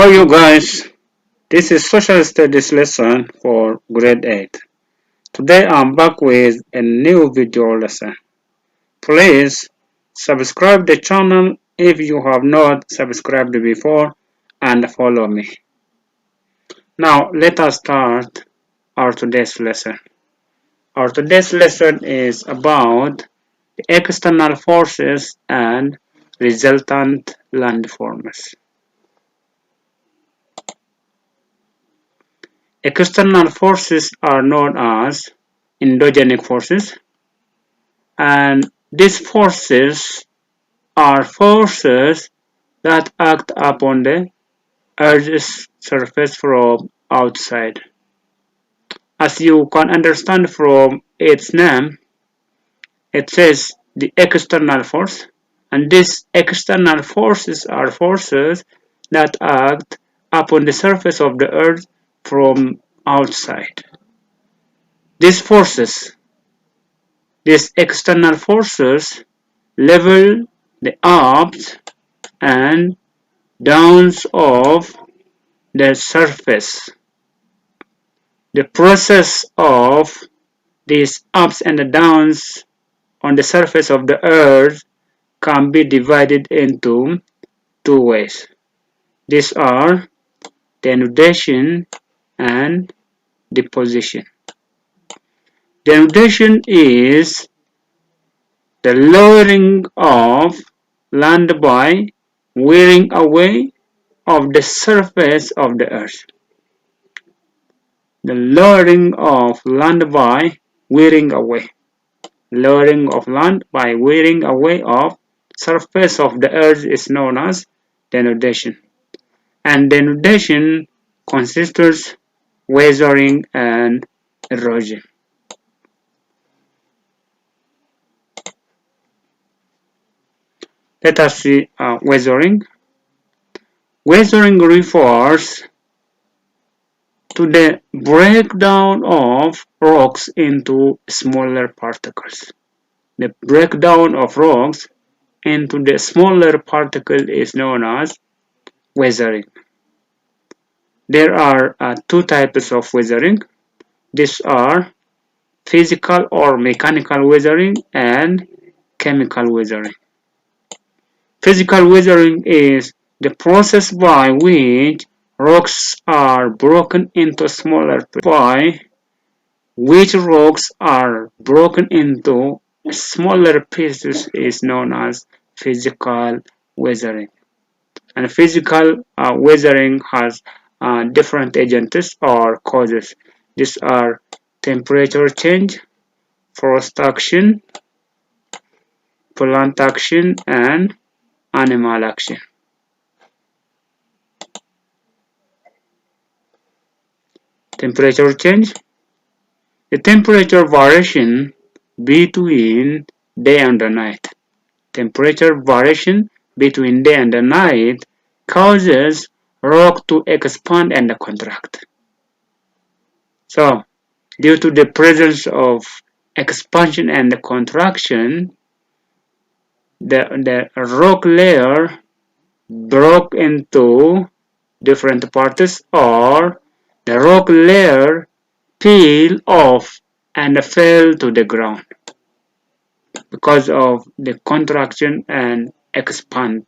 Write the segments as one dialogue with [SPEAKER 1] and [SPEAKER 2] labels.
[SPEAKER 1] Hello you guys, this is social studies lesson for grade 8. Today I'm back with a new video lesson. Please subscribe the channel if you have not subscribed before and follow me. Now let us start our today's lesson. Our today's lesson is about the external forces and resultant landforms. External forces are known as endogenic forces, and these forces are forces that act upon the Earth's surface from outside. As you can understand from its name, it says the external force, and these external forces are forces that act upon the surface of the Earth from outside. These forces, these external forces, level the ups and downs of the surface. The process of these ups and downs on the surface of the earth can be divided into two ways. These are denudation and deposition. Denudation is the lowering of land by wearing away of the surface of the earth. The lowering of land by wearing away. Lowering of land by wearing away of surface of the earth is known as denudation. And denudation consists weathering and erosion. Let us see weathering. Weathering refers to the breakdown of rocks into smaller particles. The breakdown of rocks into the smaller particle is known as weathering. There are two types of weathering. These are physical or mechanical weathering and chemical weathering. Physical weathering is the process by which rocks are broken into smaller pieces. By which rocks are broken into smaller pieces is known as physical weathering. And physical weathering has different agents or causes. These are temperature change, frost action, plant action, and animal action. Temperature change. The temperature variation between day and night. Temperature variation between day and night causes rock to expand and contract. So, due to the presence of expansion and contraction, the rock layer broke into different parts, or the rock layer peel off and fell to the ground because of the contraction and expand.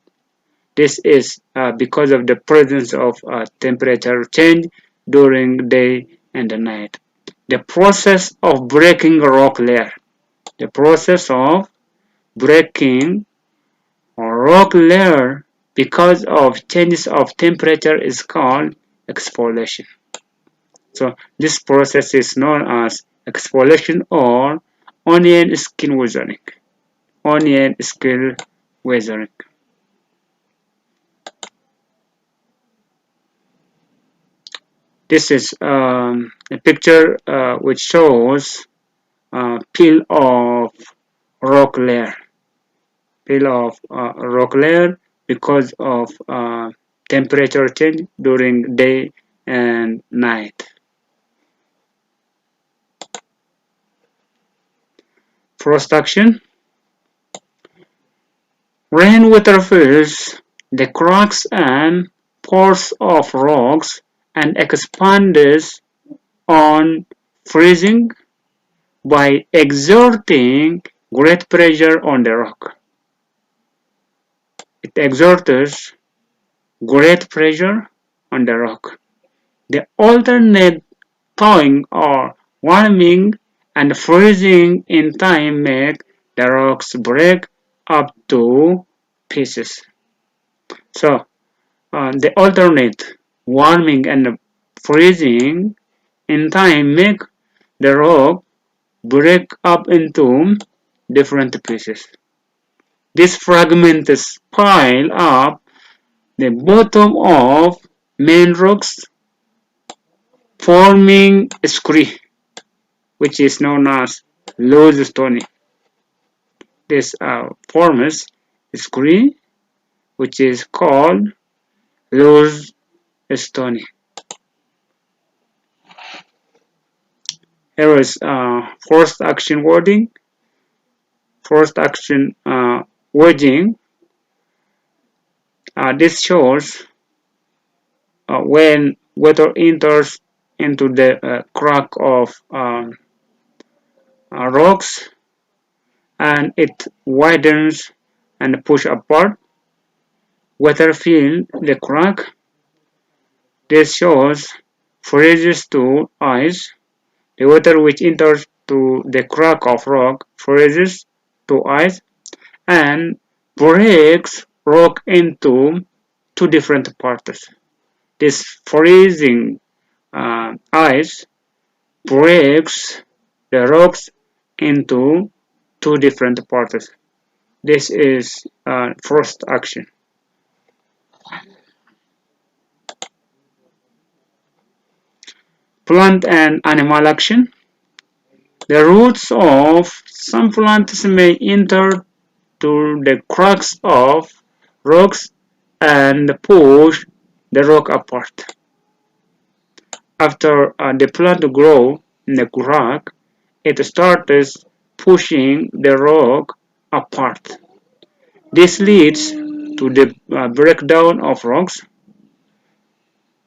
[SPEAKER 1] This is because of the presence of temperature change during day and night. The process of breaking rock layer. The process of breaking rock layer because of changes of temperature is called exfoliation. So this process is known as exfoliation or onion skin weathering. Onion skin weathering. This is a picture which shows peel of rock layer. Peel of rock layer because of temperature change during day and night. Frost action. Rainwater fills the cracks and pores of rocks and expands on freezing by exerting great pressure on the rock. It exerts great pressure on the rock. The alternate thawing or warming and freezing in time make the rocks break up to pieces. So the alternate warming and freezing in time make the rock break up into different pieces. These fragments pile up the bottom of main rocks, forming a scree, which is known as loose stone. This forms a scree, which is called loose stone. Here is forced action wording, forced action wedging. This shows when water enters into the crack of rocks and it widens and push apart. Water fills the crack. This shows freezes to ice. The water which enters to the crack of rock freezes to ice and breaks rock into two different parts. This freezing ice breaks the rocks into two different parts. This is first action. Plant and animal action. The roots of some plants may enter to the cracks of rocks and push the rock apart. After the plant grows in the crack, it starts pushing the rock apart. This leads to the breakdown of rocks,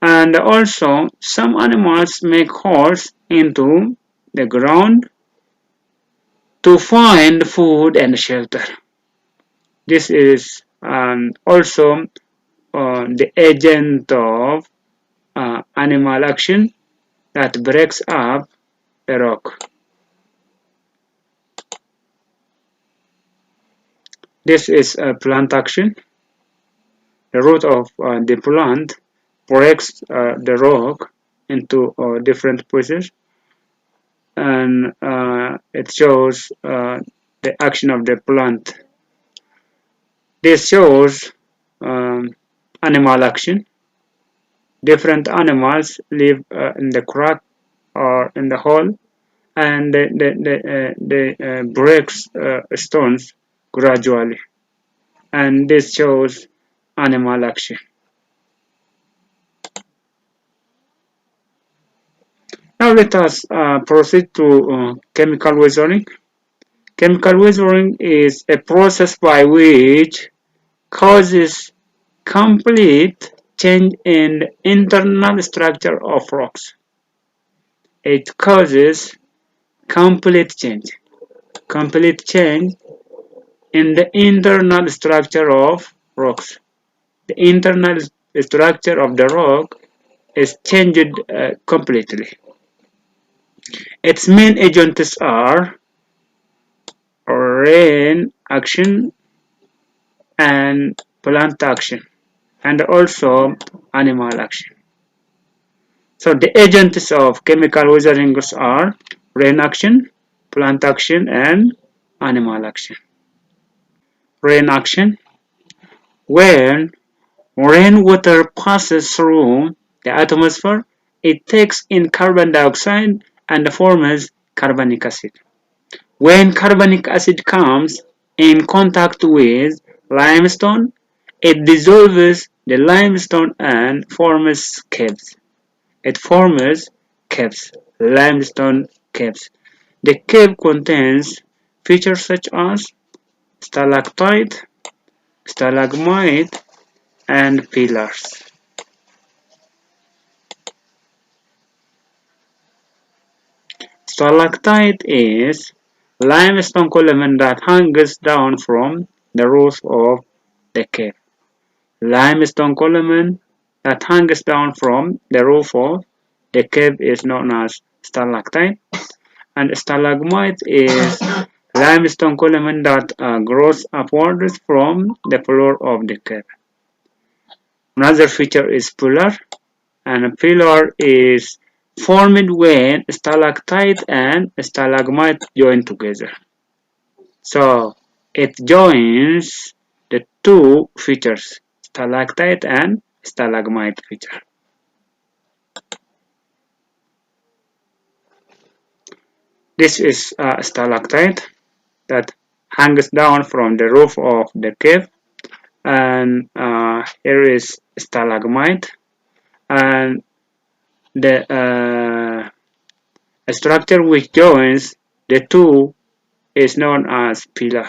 [SPEAKER 1] and also some animals make holes into the ground to find food and shelter. This is also the agent of animal action that breaks up the rock. This is a plant action. The root of the plant breaks the rock into different pieces, and it shows the action of the plant. This shows animal action. Different animals live in the crack or in the hole, and they breaks stones gradually, and this shows animal action. Now let us proceed to chemical weathering. Chemical weathering is a process by which causes complete change in the internal structure of rocks. It causes complete change in the internal structure of rocks. The internal structure of the rock is changed completely. Its main agents are rain action and plant action, and also animal action. So the agents of chemical weathering are rain action, plant action, and animal action. Rain action. When rainwater passes through the atmosphere, it takes in carbon dioxide and forms carbonic acid. When carbonic acid comes in contact with limestone, it dissolves the limestone and forms caves. It forms caves, limestone caves. The cave contains features such as stalactite, stalagmite, and pillars. Stalactite is limestone column that hangs down from the roof of the cave. Limestone column that hangs down from the roof of the cave is known as stalactite, and stalagmite is limestone column that grows upwards from the floor of the cave. Another feature is pillar, and a pillar is formed when stalactite and stalagmite join together. So it joins the two features, stalactite and stalagmite feature. This is a stalactite that hangs down from the roof of the cave, and here is stalagmite, and the structure which joins the two is known as pillar.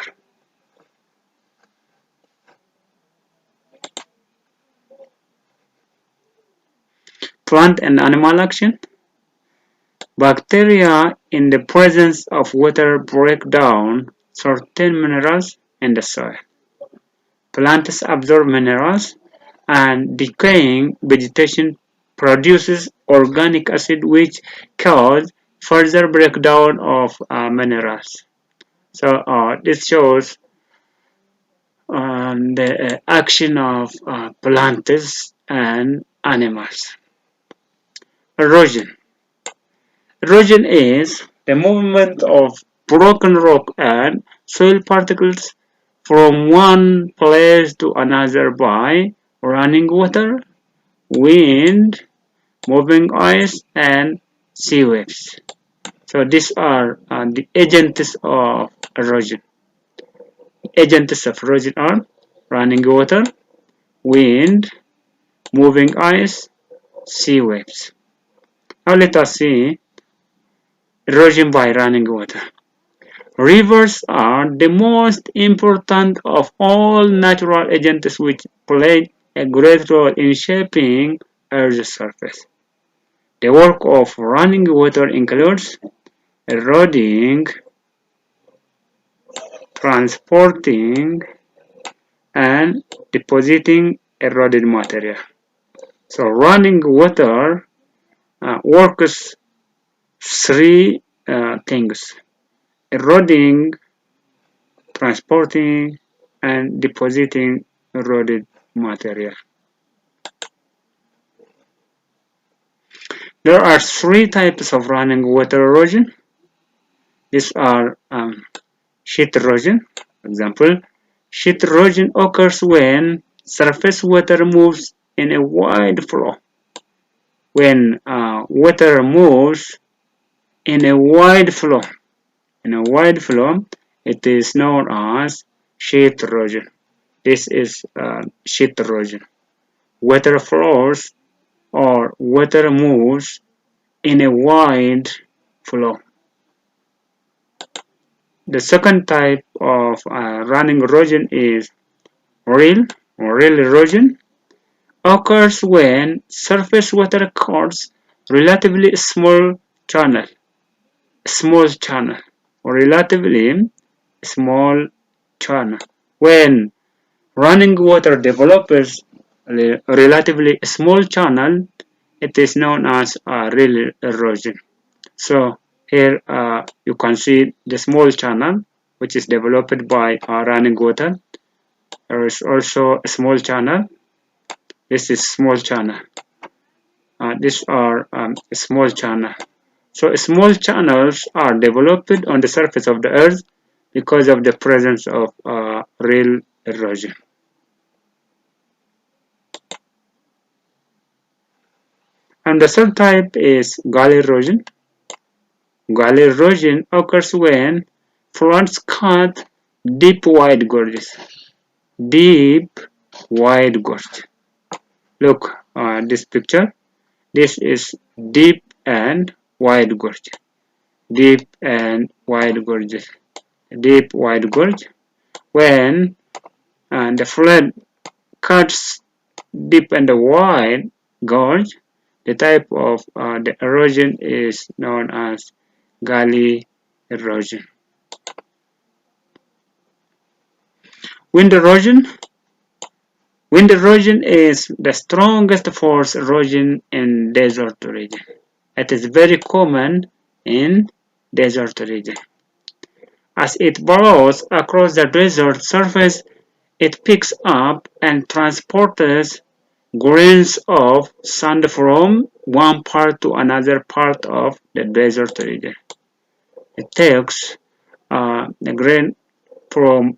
[SPEAKER 1] Plant and animal action. Bacteria in the presence of water break down certain minerals in the soil. Plants absorb minerals, and decaying vegetation produces organic acid which cause further breakdown of minerals. So this shows the action of plants and animals. Erosion. Erosion is the movement of broken rock and soil particles from one place to another by running water, wind, moving ice, and sea waves. So these are the agents of erosion. Agents of erosion are running water, wind, moving ice, sea waves. Now let us see erosion by running water. Rivers are the most important of all natural agents which play a great role in shaping Earth's surface. The work of running water includes eroding, transporting, and depositing eroded material. So running water works three things: eroding, transporting, and depositing eroded material. There are three types of running water erosion. These are sheet erosion. For example, sheet erosion occurs when surface water moves in a wide flow. When water moves in a wide flow, it is known as sheet erosion. This is sheet erosion. Water flows or water moves in a wide flow. The second type of running erosion is rill erosion. Occurs when surface water cuts relatively relatively small channel. When running water develops a relatively small channel, it is known as rill erosion. So here you can see the small channel which is developed by running water. There is also a small channel. This is small channel. These are small channel. So small channels are developed on the surface of the earth because of the presence of rill erosion. And the third type is gully erosion. Gully erosion occurs when floods cut deep wide gorges. Look this picture. This is deep and wide gorge. Deep and wide gorges. Deep wide gorge. When the flood cuts deep and wide gorge, the type of the erosion is known as gully erosion. Wind erosion. Wind erosion is the strongest force erosion in desert region. It is very common in desert region. As it blows across the desert surface, it picks up and transports grains of sand from one part to another part of the desert region. It takes the grain from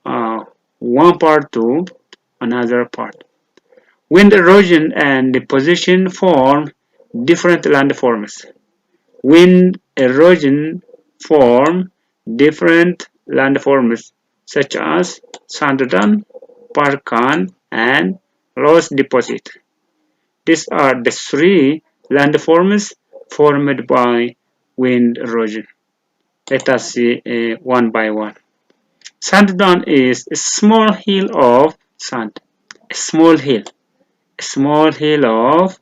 [SPEAKER 1] one part to another part. Wind erosion and deposition form different landforms. Wind erosion form different landforms such as sand dune, barchan, and loess deposit. These are the three landforms formed by wind erosion. Let us see one by one. Sand dune is a small hill of sand. A small hill. A small hill of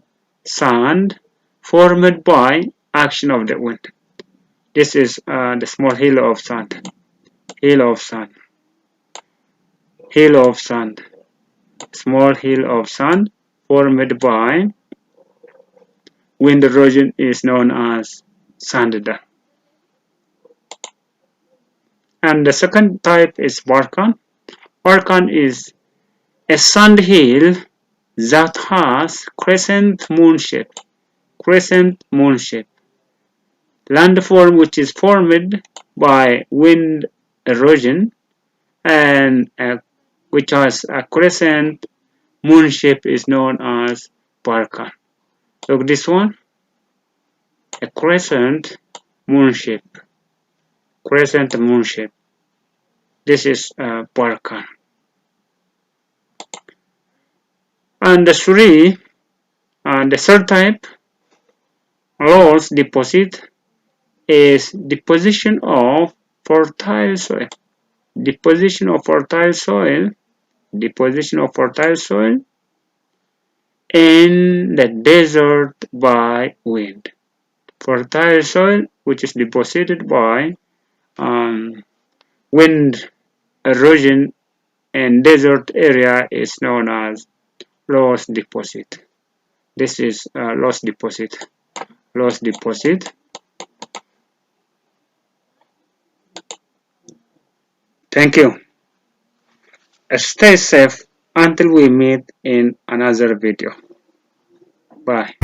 [SPEAKER 1] sand formed by action of the wind. This is the small hill of sand. Hill of sand. Hill of sand. Small hill of sand formed by wind erosion is known as sand dune. And the second type is barchan. Barchan is a sand hill that has crescent moon shape. Crescent moon shape. Landform which is formed by wind erosion and which has a crescent moon shape is known as barchan. Look this one, a crescent moon shape. Crescent moon shape. This is barchan. And the third type, loess deposit, is deposition of fertile soil. Deposition of fertile soil. Deposition of fertile soil in the desert by wind. Fertile soil which is deposited by wind erosion in desert area is known as loess deposit. This is loess deposit. Loess deposit. Thank you. Stay safe until we meet in another video. Bye.